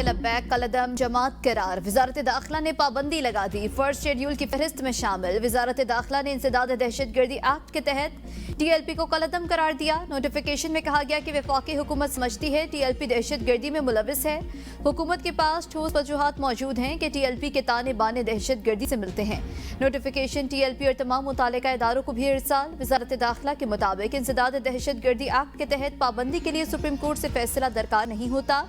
लब्बैक कलदम जमात करार। वजारत दाखिला ने पाबंदी लगा दी, फर्स्ट शेड्यूल की फहरिस्त में शामिल। वजारत दाखिला ने इंसदाद दहशतगर्दी एक्ट के तहत TLP को कलदम करार दिया। नोटिफिकेशन में कहा गया कि वफाकी हुकूमत समझती है TLP दहशतगर्दी में मुलविस है। हुकूमत के पास ठोस वजूहात मौजूद हैं कि TLP के ताने बाने दहशतगर्दी से मिलते हैं। नोटिफिकेशन TLP और तमाम मुतालिका इदारों को भी इरसाल। वजारत दाखिला के मुताबिक इंसदाद दहशतगर्दी एक्ट के तहत पाबंदी के लिए सुप्रीम कोर्ट से फैसला दरकार नहीं होता।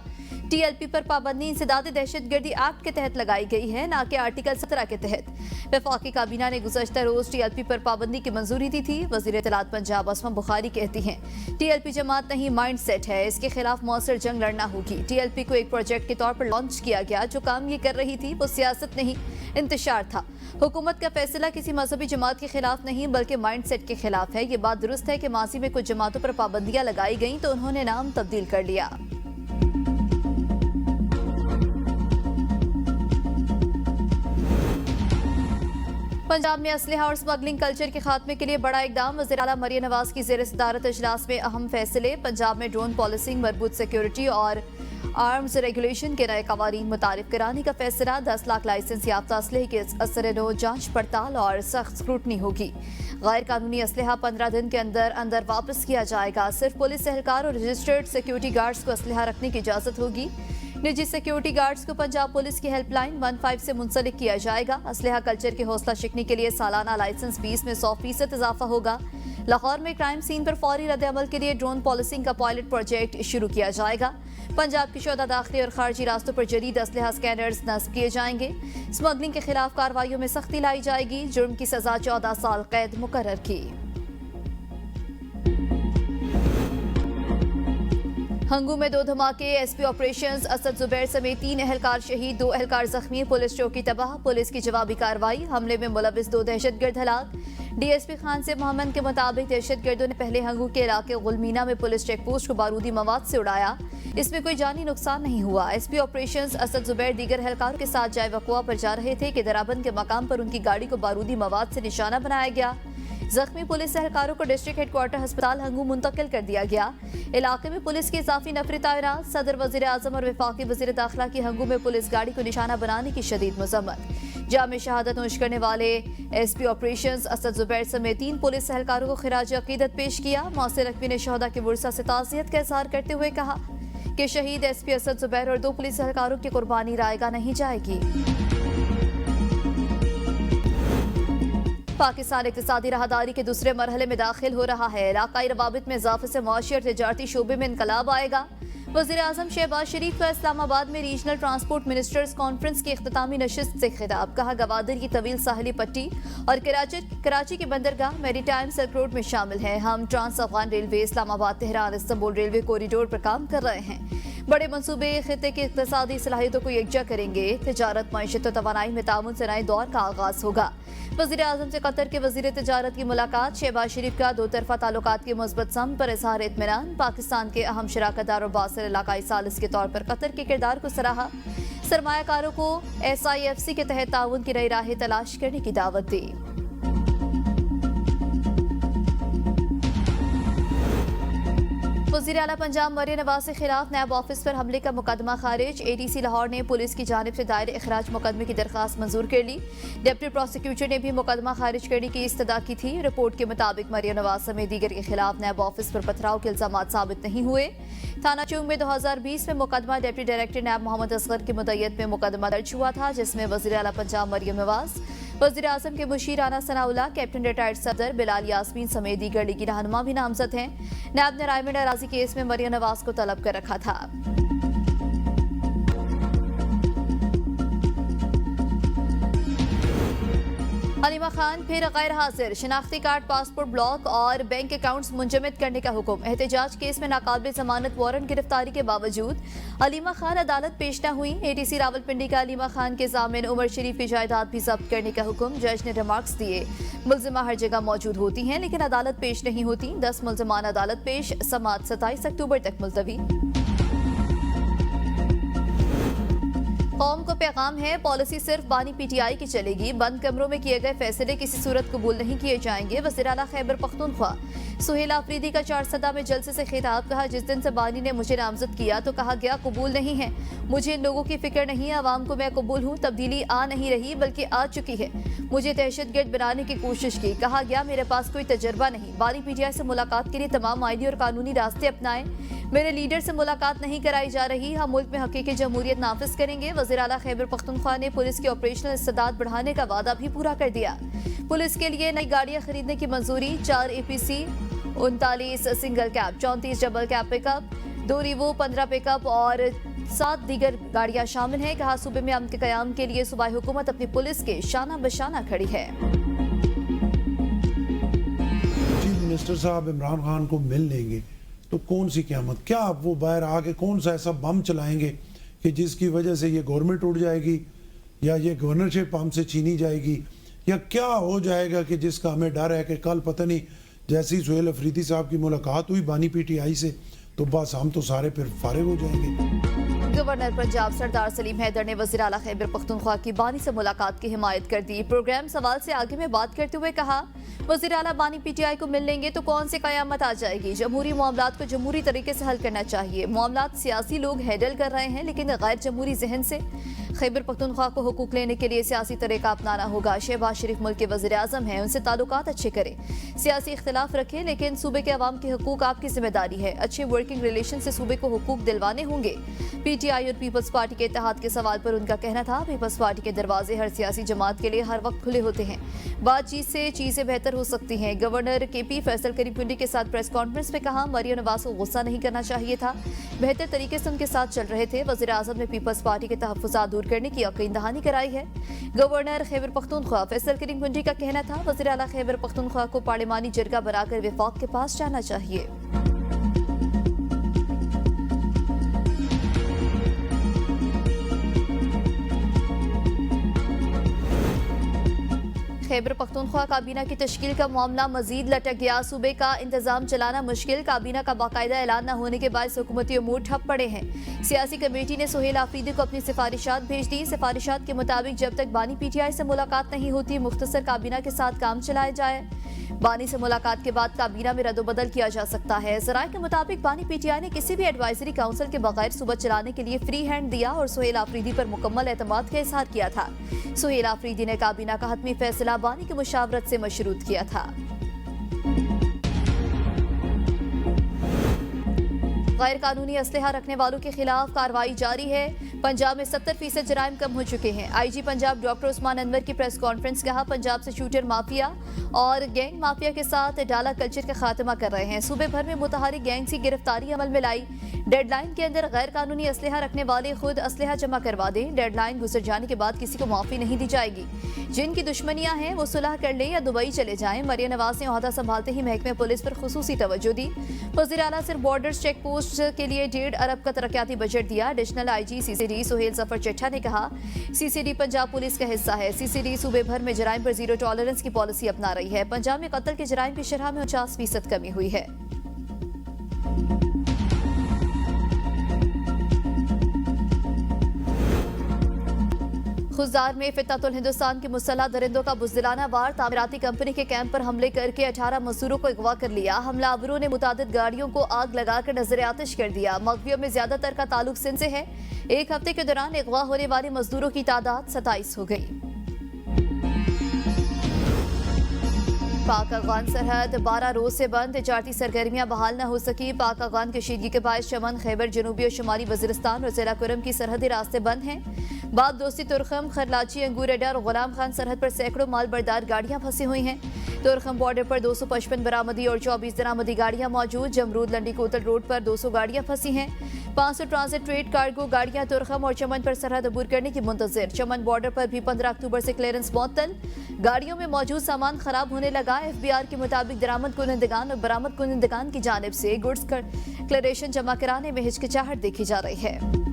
TLP पर पाबंदी इंसदाद दहशतगर्दी एक्ट के तहत लगाई गई है, न कि आर्टिकल 17 के तहत। वफाकी काबीना ने गुज़श्ता रोज TLP पर पाबंदी की मंजूरी दी थी। वज़ीर इत्तलात पंजाब असमा बुखारी कहती हैं TLP जमात नहीं माइंड सेट है, इसके खिलाफ मौसर जंग लड़ना होगी। TLP को एक प्रोजेक्ट के तौर पर लॉन्च किया गया। जो काम ये कर रही थी वो सियासत नहीं इंतशार था। हुकूमत का फैसला किसी मजहबी जमात के खिलाफ नहीं बल्कि माइंड सेट के खिलाफ है। ये बात दुरुस्त है कि माजी में कुछ जमातों पर पाबंदियां लगाई गई तो उन्होंने नाम तब्दील कर लिया। पंजाब में असलहा और स्मगलिंग कल्चर के खात्मे के लिए बड़ा इकदाम। वज़ीर आला मरियम नवाज की ज़ेर सदारत इजलास में अहम फैसले। पंजाब में ड्रोन पॉलिसिंग, मरबूत सिक्योरिटी और आर्म्स रेगुलेशन के नए कवानीन मुतारिफ कराने का फैसला। 10 लाख लाइसेंस याफ्ता असलहे के असर नो जांच पड़ताल और सख्त स्क्रूटनी होगी। गैर कानूनी असलहा 15 दिन के अंदर अंदर वापस किया जाएगा। सिर्फ पुलिस एहलकार और रजिस्टर्ड सिक्योरिटी गार्ड्स को असलहा रखने की इजाजत होगी। निजी सिक्योरिटी गार्ड्स को पंजाब पुलिस की हेल्पलाइन 15 से मुंसलिक किया जाएगा। असलहा कल्चर की हौसला शिकनी के लिए सालाना लाइसेंस फीस में 100% इजाफा होगा। लाहौर में क्राइम सीन पर फौरी रद्द-ए-अमल के लिए ड्रोन पॉलिसिंग का पायलट प्रोजेक्ट शुरू किया जाएगा। पंजाब की शोधा दाखिली और खारजी रास्तों पर जदीद असलहा स्कैनर्स नस्ब किए जाएंगे। स्मगलिंग के खिलाफ कार्रवाइयों में सख्ती लाई जाएगी। जुर्म की सजा 14 साल कैद मुकर्रर की। हंगू में 2 धमाके, SP ऑपरेशंस, असद जुबैर समेत 3 एहलकार शहीद, 2 एहलकार जख्मी। पुलिस चौकी तबाह, पुलिस की जवाबी कार्रवाई। हमले में मुलविस 2 दहशतगर्द हलाक। DSP खान से मोहम्मद के मुताबिक दहशतगर्दों ने पहले हंगू के इलाके गुलमीना में पुलिस चेक पोस्ट को बारूदी मवाद से उड़ाया। इसमें कोई जानी नुकसान नहीं हुआ। SP ऑपरेशंस असद जुबैर दीगर एहलकारों के साथ जाए वक़वा पर जा रहे थे कि दराबंद के मकाम पर उनकी गाड़ी को बारूदी मवाद से निशाना बनाया गया। जख्मी पुलिस एहलकारों को डिस्ट्रिक्ट हेडक्वार्टर अस्पताल हंगू मुंतकिल कर दिया गया। इलाके में पुलिस की इजाफी नफरी तैनात। सदर वजीर आजम और वफाकी वजीर दाखिला की हंगू में पुलिस गाड़ी को निशाना बनाने की शदीद मजम्मत। जाम शहादत नोश करने वाले SP ऑपरेशंस असद जुबैर समेत 3 पुलिस एहलकारों को खिराज अकीदत पेश किया। मौसर रकबी ने शहदा के वर्सा से ताज़ियत का इज़हार करते हुए कहा कि शहीद SP असद जुबैर और 2 पुलिस एहलकारों की कुर्बानी रायगा नहीं जाएगी। पाकिस्तान इक़्तिसादी राहदारी के दूसरे मरहले में दाखिल हो रहा है। इलाकाई रवाबित में इजाफे से मुआशी और तिजारती शोबे में इनकलाब आएगा। वज़ीर आज़म शहबाज शरीफ का इस्लामाबाद में रीजनल ट्रांसपोर्ट मिनिस्टर्स कॉन्फ्रेंस की इख्तितामी नशिस्त से खिताब। कहा गवादर की तवील साहिली पट्टी और कराची की बंदरगाह मैरीटाइम सिल्क रोड में शामिल है। हम trans Afghan railway, Islamabad Tehran Istanbul railway corridor पर काम कर रहे हैं। बड़े मंसूबे खित्ते की इक़्तिसादी सलाहियतों को यकजा करेंगे। तिजारत, मईशत और तवानाई में ताउन से नए दौर का आगाज होगा। वज़ीर आज़म से कतर के वज़ीर तिजारत की मुलाकात। शहबाज शरीफ का 2 तरफ़ा ताल्लुकात के मुस्बत सम पर इज़हार इत्मीनान। पाकिस्तान के अहम शराकतदार और बासर इलाकाई सालिस के तौर पर कतर के किरदार को सराहा। सरमायाकारों को SIFC के तहत ताउन की नई राहें तलाश करने की दावत दी। वज़ीर आला पंजाब मरियम नवाज के खिलाफ नैब ऑफिस पर हमले का मुकदमा खारिज। ATC लाहौर ने पुलिस की जानिब से दायर इखराज मुकदमे की दरख्वास्त मंजूर कर ली। डिप्टी प्रोसिक्यूटर ने भी मुकदमा खारिज करने की इस्तदा की थी। रिपोर्ट के मुताबिक मरियम नवाज समेत दीगर के खिलाफ नैब ऑफिस पर पथराव के इल्जाम साबित नहीं हुए। थाना चौंग में 2020 में मुकदमा deputy director NAB Mohammad Asgar की मुद्दत में मुकदमा दर्ज हुआ था, जिसमें वज़ीर आला पंजाब मरियम नवाज, वज़ीर आज़म के मुशीर राना सनाउल्लाह, कैप्टन रिटायर्ड सदर बिलाल यास्मीन समेत दीगर लीगी रहनुमा भी नामजद हैं। नैब ने रायमंड अराजी केस में मरियम नवाज को तलब कर रखा था। हलीमा खान फिर गैर हाजिर। शनाख्ती कार्ड, पासपोर्ट ब्लॉक और बैंक अकाउंट्स मुंजमद करने का हुक्म। एहतजाज केस में नाकाबिल जमानत वारंट गिरफ्तारी के बावजूद हलीमा खान अदालत पेश न हुई। ATC रावलपिंडी का हलीमा खान के जामिन उमर शरीफ की जायदाद भी जब्त करने का हुक्म। जज ने रिमार्क्स दिए मुलजिमा हर जगह मौजूद होती हैं लेकिन अदालत पेश नहीं होती। 10 मुलजमान अदालत पेश। समाअत 27 अक्टूबर तक मुलतवी। कौम को पैगाम है, पॉलिसी सिर्फ बानी पीटीआई की चलेगी। बंद कमरों में किए गए फैसले किसी सूरत कबूल नहीं किए जाएंगे। वज़ीर आला खैबर पख्तूनख्वा सुहेल आफरीदी का चारसदा में जलसे से खिताब। कहा, जिस दिन से बानी ने मुझे नामजद किया तो कहा गया कबूल नहीं है। मुझे इन लोगों की फिक्र नहीं, आवाम को मैं कबूल हूँ। तब्दीली आ नहीं रही बल्कि आ चुकी है। मुझे दहशतगर्द बनाने की कोशिश की। कहा गया मेरे पास कोई तजर्बा नहीं। बानी पीटीआई से मुलाकात के लिए तमाम आईनी और कानूनी रास्ते अपनाएं। मेरे लीडर से मुलाकात नहीं कराई जा रही। हम मुल्क में हकीकी जमहूरियत नाफिज करेंगे। वज़ीर आला खैबर पख्तूनख्वा ने पुलिस की ऑपरेशनल इस्तेदाद बढ़ाने का वादा भी पूरा कर दिया। पुलिस के लिए नई गाड़ियां खरीदने की मंजूरी। 4 APC, 39 single cab, 34 double cab pickup, 2 Revo, 15 pickup और 7 दीगर गाड़ियां शामिल हैं। कहा, सूबे में अमन के कयाम के लिए सूबाई हुकूमत अपनी पुलिस के शाना बशाना खड़ी है। चीफ मिनिस्टर साहब इमरान खान को मिल लेंगे तो कौन सी क़यामत, क्या वो बाहर आके कौन सा ऐसा बम चलाएंगे कि जिसकी वजह से ये गवर्नमेंट उड़ जाएगी या ये गवर्नरशिप हमसे छीनी जाएगी, या क्या हो जाएगा कि जिसका हमें डर है कि कल पता नहीं जैसी सुहेल अफरीदी साहब की मुलाकात हुई बानी पीटीआई से तो बस हम तो सारे फिर फारिग हो जाएंगे। गवर्नर पंजाब सरदार सलीम हैदर ने वज़ीर आला खैबर पख्तूनख्वा की बानी से मुलाकात की हिमायत कर दी। प्रोग्राम सवाल से आगे में बात करते हुए कहा, वज़ीर आला बानी पीटीआई को मिल लेंगे तो कौन सी कयामत आ जाएगी। जमहूरी मामलात को जमहूरी तरीके से हल करना चाहिए। मामलात सियासी लोग हैंडल कर रहे हैं लेकिन गैर जमहूरी जहन से। खैबर पख्तूनख्वा को हुकूक लेने के लिए सियासी तरीका अपनाना होगा। शहबाज शरीफ मुल्क के वज़ीर आज़म हैं, उनसे ताल्लुकात अच्छे करें। सियासी इख्तिलाफ रखें लेकिन सूबे के अवाम के हकूक आपकी जिम्मेदारी है। अच्छे वर्किंग रिलेशन से सूबे को हुकूक दिलवाने होंगे। पीटीआई और पीपल्स पार्टी के इत्तेहाद के सवाल पर उनका कहना था, पीपल्स पार्टी के दरवाजे हर सियासी जमात के लिए हर वक्त खुले होते हैं। बातचीत से चीजें बेहतर हो सकती हैं। गवर्नर KP फैसल करीम कुंडी के साथ प्रेस कॉन्फ्रेंस में कहा, मरियम नवाज को गुस्सा नहीं करना चाहिए था, बेहतर तरीके से उनके साथ चल रहे थे। वज़ीर आज़म ने पीपल्स पार्टी के तहफ़्फ़ुज़ात दूर करने की यकीन दहानी कराई है। गवर्नर खैबर पख्तूनख्वा फैसल करीम कुंडी का कहना था, वज़ीर आला खैबर पख्तूनख्वा को पार्लिमानी जरगा बनाकर विफाक के पास जाना चाहिए। खैबर पख्तूनख्वा काबीना की तश्कील का मामला मजीद लटक गया। सूबे का इंतजाम चलाना मुश्किल। काबीना का बाकायदा ऐलान न होने के बाद हुकूमती अमूर ठप पड़े हैं। सियासी कमेटी ने सुहेल आफरीदी को अपनी सिफारिशात भेज दी। सिफारिशात के मुताबिक जब तक बानी पीटीआई से मुलाकात नहीं होती मुख्तसर काबीना के साथ काम चलाया जाए। बानी से मुलाकात के बाद काबीना में रद्दोबदल किया जा सकता है। ज़राए के मुताबिक बानी पीटीआई ने किसी भी एडवाइजरी काउंसिल के बगैर सूबा चलाने के लिए फ्री हैंड दिया और सुहेल आफरीदी पर मुकम्मल एतमाद का इजहार किया था। सुहेल आफरीदी ने काबीना का हतमी फैसला बानी की मुशावरत से मशरूत किया था। गैर कानूनी असलहा रखने वालों के खिलाफ कार्रवाई जारी है। पंजाब में 70% जराइम कम हो चुके हैं। IG पंजाब डॉक्टर उस्मान अनवर की प्रेस कॉन्फ्रेंस। कहा, पंजाब से शूटर माफिया और गैंग माफिया के साथ डाला कल्चर का खात्मा कर रहे हैं। सूबे भर में मुतहरिक गैंग्स की गिरफ्तारी अमल में लाई। डेडलाइन के अंदर गैर कानूनी असलहा रखने वाले खुद असलहा जमा करवा दें। डेडलाइन गुजर जाने के बाद किसी को माफी नहीं दी जाएगी। जिनकी दुश्मनियां हैं वो सुलह कर लें या दुबई चले जाएं। मरियम नवाज ने ओहदा संभालते ही महकमे पुलिस पर खुसूसी तवज्जो दी। वज़ीर आला सिर्फ बॉर्डर्स चेक पोस्ट के लिए 1.5 अरब का तरक्याती बजट दिया। Additional IG CCD Suhail Zafar Chatta ने कहा, CCD पंजाब पुलिस का हिस्सा है। CCD सूबे भर में जराइम पर जीरो टॉलरेंस की पॉलिसी अपना रही है। पंजाब में कत्ल के जराइम की शरह में 50% कमी हुई है। खुजदार में फितनतुल हिंदुस्तान के मुसल्लह दरिंदों का बुज़दिलाना वार। तामीराती कंपनी के कैंप पर हमले करके 18 मजदूरों को अगवा कर लिया। हमलावरों ने मुतादिद गाड़ियों को आग लगाकर नजर आतिश कर दिया। मगवियों में ज्यादातर का ताल्लुक सिंध से है। एक हफ्ते के दौरान अगवा होने वाले मजदूरों की तादाद 27 हो गई। पाक अफगान सरहद 12 रोज से बंद। तिजारती सरगर्मियां बहाल न हो सकी। पाक अफगान कशीदगी के बायस चमन, खैबर जनूबी और शुमाली वजीरिस्तान और जिला कुरम की सरहदी रास्ते बंद हैं। बाब दोस्ती, तुरखम, खरलाची, अंगूर अड्डा और गुलाम खान सरहद पर सैकड़ों माल बरदार गाड़ियां फंसी हुई हैं। तुरखम बॉर्डर पर 255 बरामदी और 24 दरामदी गाड़ियां मौजूद। जमरूद लंडी कोतल रोड पर 200 गाड़ियां फंसी हैं। 500 ट्रांजिट ट्रेड कार्गो गाड़ियां तुरखम और चमन पर सरहद अबूर करने की मुंतजिर। चमन बॉर्डर पर भी 15 अक्टूबर से क्लियरेंस मुअत्तल। गाड़ियों में मौजूद सामान खराब होने लगा। FBR के मुताबिक दरामद कुनिंदगान और बरामद कुनिंदगान की जानिब से गुड्स क्लियरेशन जमा कराने में हिचकिचाहट देखी जा रही है।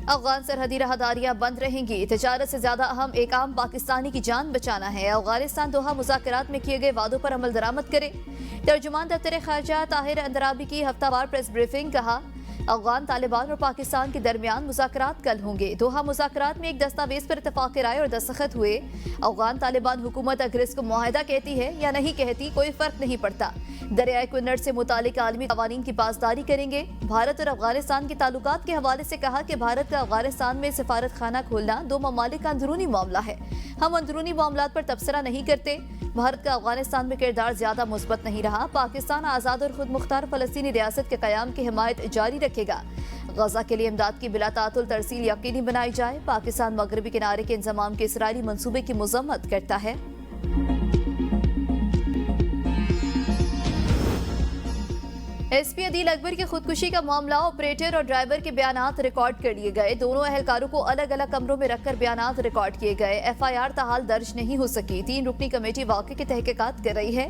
अफगान सरहदी राहदारियां बंद रहेंगी। तिजारत से ज्यादा अहम एक आम पाकिस्तानी की जान बचाना है। अफगानिस्तान दोहा मुज़ाकरात में किए गए वादों पर अमल दरामद करे। तर्जुमान दफ्तर खारजा ताहिर अंदराबी की हफ्तावार प्रेस ब्रीफिंग। कहा, अफगान तालिबान और पाकिस्तान के दरमियान मुज़ाकरात कल होंगे। दोहा मुज़ाकरात में एक दस्तावेज पर इत्तफाक राय और दस्तखत हुए। अफगान तालिबान हुकूमत अगर इसको मुआहदा कहती है या नहीं कहती कोई फर्क नहीं पड़ता। दरियाए कुन्नड़ से मुतालिक आलमी कवानीन की पासदारी करेंगे। भारत और अफगानिस्तान के ताल्लुकात के हवाले से कहा कि भारत का अफगानिस्तान में सिफारत खाना खोलना दो ममालिक का अंदरूनी मामला है। हम अंदरूनी मामलात पर तबसरा नहीं करते। भारत का अफगानिस्तान में किरदार ज्यादा मुस्बत नहीं रहा। पाकिस्तान आज़ाद और खुद मुख्तार फलस्तीनी रियासत के क़याम की हिमायत जारी रखेगा। गजा के लिए इमदाद की बिला तातुल तरसील यकीनी बनाई जाए। पाकिस्तान मगरबी किनारे के इंजमाम के इसराइली मंसूबे की मजम्मत करता है। एसपी अदील अकबर की खुदकुशी का मामला, ऑपरेटर और ड्राइवर के बयानात रिकॉर्ड कर लिए गए। दोनों अहलकारों को अलग अलग कमरों में रखकर बयानात रिकॉर्ड किए गए। एफआईआर ताहाल दर्ज नहीं हो सकी। 3 रुकनी कमेटी वाक़े की तहकीकात कर रही है।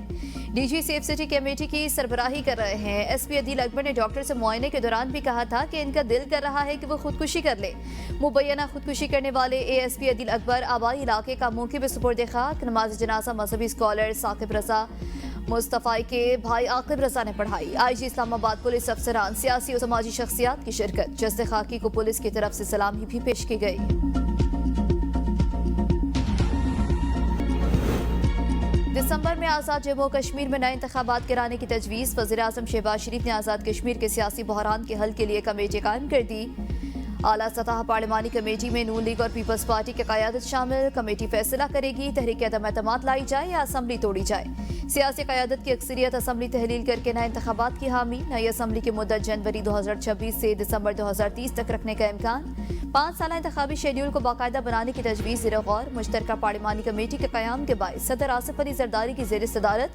डीजी सेफ सिटी कमेटी की सरबराही कर रहे हैं। एसपी अदील अकबर ने डॉक्टर से मुआयने के दौरान भी कहा था कि इनका दिल कर रहा है कि वो खुदकुशी कर ले। मुबैना खुदकुशी करने वाले एएसपी अदील अकबर आबाई इलाके का मौके पर सुपुर्द खाक। नमाज जनाजा मजहबी स्कॉलर साकिब रजा मुस्तफ़ा के भाई आकिब रजा ने पढ़ाई। आईजी इस्लामाबाद पुलिस अफसरान, सियासी और समाजी शख्सियात की शिरकत। जस्ते खाकी को पुलिस की तरफ से सलामी भी पेश की गई। दिसंबर में आज़ाद जम्मू कश्मीर में नए इंतखाबात कराने की तजवीज़। वज़ीर-ए-आज़म शहबाज शरीफ ने आज़ाद कश्मीर के सियासी बहरान के हल के लिए कमेटी कायम कर दी। आला सतह पार्लिमानी कमेटी में नून लीग और पीपल्स पार्टी की क़यादत शामिल। कमेटी फैसला करेगी तहरीक अदम एतमाद लाई जाए या असम्बली तोड़ी जाए। सियासी क़यादत की अक्सरियत असम्बली तहलील करके नए इंतखाबात की हामी। नई असम्बली की मुद्दत जनवरी 2026 से दिसंबर 2030 तक रखने का इम्कान। 5 साल इंतखाबी शेड्यूल को बाकायदा बनाने की तजवीज़ ज़ेर गौर। मुश्तरका पार्लिमानी कमेटी के क़याम के बायस सदर आसिफ अली जरदारी की ज़ेर सदारत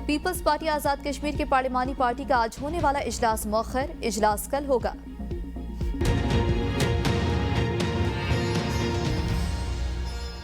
पीपल्स पार्टी आज़ाद कश्मीर की पार्लिमानी पार्टी का आज होने वाला इजलास मौखर। इजलास कल होगा।